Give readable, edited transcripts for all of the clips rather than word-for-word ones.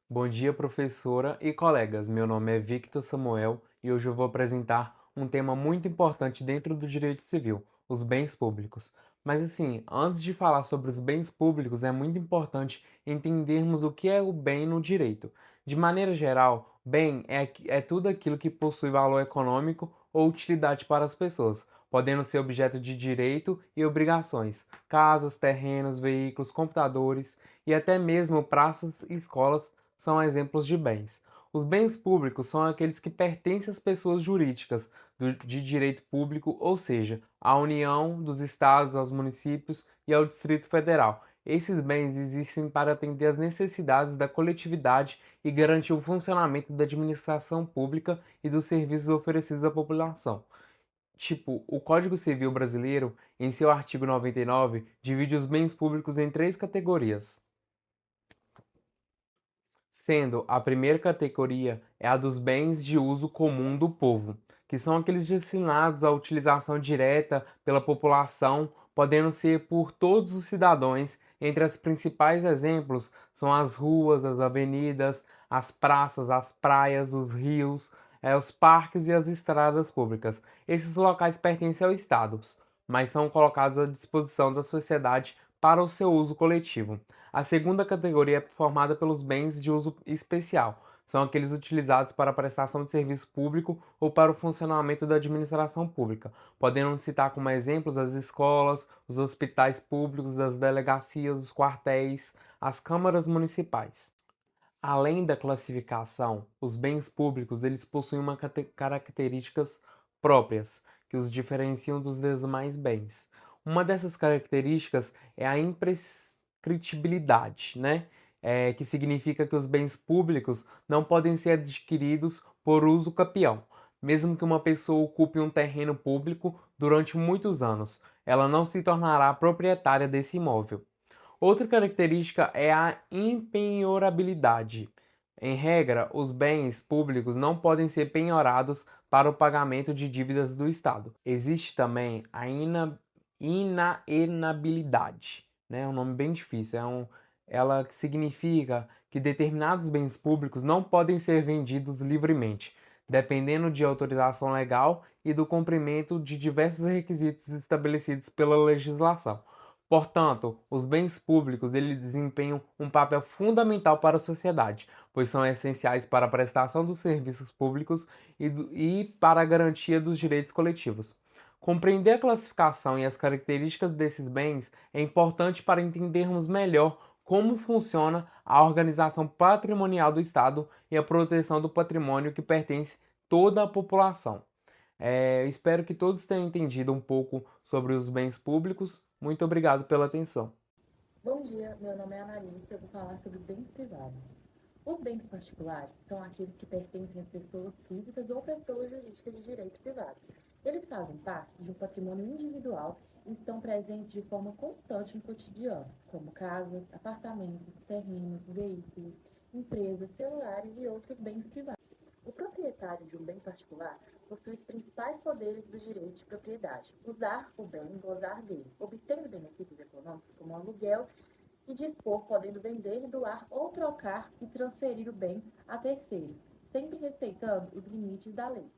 Bom dia, professora e colegas. Meu nome é Victor Samuel e hoje eu vou apresentar um tema muito importante dentro do direito civil, os bens públicos. Mas assim, antes de falar sobre os bens públicos, é muito importante entendermos o que é o bem no direito. De maneira geral, bem é tudo aquilo que possui valor econômico ou utilidade para as pessoas, podendo ser objeto de direito e obrigações, casas, terrenos, veículos, computadores e até mesmo praças e escolas são exemplos de bens. Os bens públicos são aqueles que pertencem às pessoas jurídicas de direito público, ou seja, à União, dos estados, aos municípios e ao Distrito Federal. Esses bens existem para atender às necessidades da coletividade e garantir o funcionamento da administração pública e dos serviços oferecidos à população. Tipo, o Código Civil brasileiro, em seu artigo 99, divide os bens públicos em três categorias, sendo a primeira categoria é a dos bens de uso comum do povo, que são aqueles destinados à utilização direta pela população, podendo ser por todos os cidadãos. Entre os principais exemplos são as ruas, as avenidas, as praças, as praias, os rios, os parques e as estradas públicas. Esses locais pertencem ao Estado, mas são colocados à disposição da sociedade para o seu uso coletivo. A segunda categoria é formada pelos bens de uso especial. São aqueles utilizados para a prestação de serviço público ou para o funcionamento da administração pública, podendo citar como exemplos as escolas, os hospitais públicos, as delegacias, os quartéis, as câmaras municipais. Além da classificação, os bens públicos eles possuem uma características próprias que os diferenciam dos demais bens. Uma dessas características é a imprescritibilidade, né? Que significa que os bens públicos não podem ser adquiridos por uso capião. Mesmo que uma pessoa ocupe um terreno público durante muitos anos, ela não se tornará proprietária desse imóvel. Outra característica é a impenhorabilidade. Em regra, os bens públicos não podem ser penhorados para o pagamento de dívidas do Estado. Existe também a inalienabilidade, né? É um nome bem difícil. Ela significa que determinados bens públicos não podem ser vendidos livremente, dependendo de autorização legal e do cumprimento de diversos requisitos estabelecidos pela legislação. Portanto, os bens públicos eles desempenham um papel fundamental para a sociedade, pois são essenciais para a prestação dos serviços públicos e para a garantia dos direitos coletivos. Compreender a classificação e as características desses bens é importante para entendermos melhor como funciona a organização patrimonial do Estado e a proteção do patrimônio que pertence toda a população. Espero que todos tenham entendido um pouco sobre os bens públicos. Muito obrigado pela atenção. Bom dia, meu nome é Analice e eu vou falar sobre bens privados. Os bens particulares são aqueles que pertencem às pessoas físicas ou pessoas jurídicas de direito privado. Eles fazem parte de um patrimônio individual e estão presentes de forma constante no cotidiano, como casas, apartamentos, terrenos, veículos, empresas, celulares e outros bens privados. O proprietário de um bem particular possui os principais poderes do direito de propriedade: usar o bem, gozar dele, obtendo benefícios econômicos como aluguel e dispor, podendo vender, doar ou trocar e transferir o bem a terceiros, sempre respeitando os limites da lei.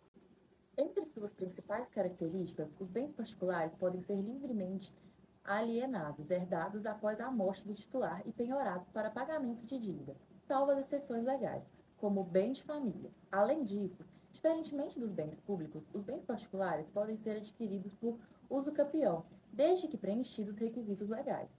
Entre suas principais características, os bens particulares podem ser livremente alienados, herdados após a morte do titular e penhorados para pagamento de dívida, salvo as exceções legais, como o bem de família. Além disso, diferentemente dos bens públicos, os bens particulares podem ser adquiridos por uso capião, desde que preenchidos os requisitos legais.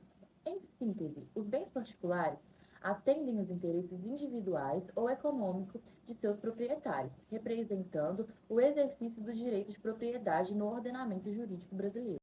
Em síntese, os bens particulares atendem os interesses individuais ou econômicos de seus proprietários, representando o exercício do direito de propriedade no ordenamento jurídico brasileiro.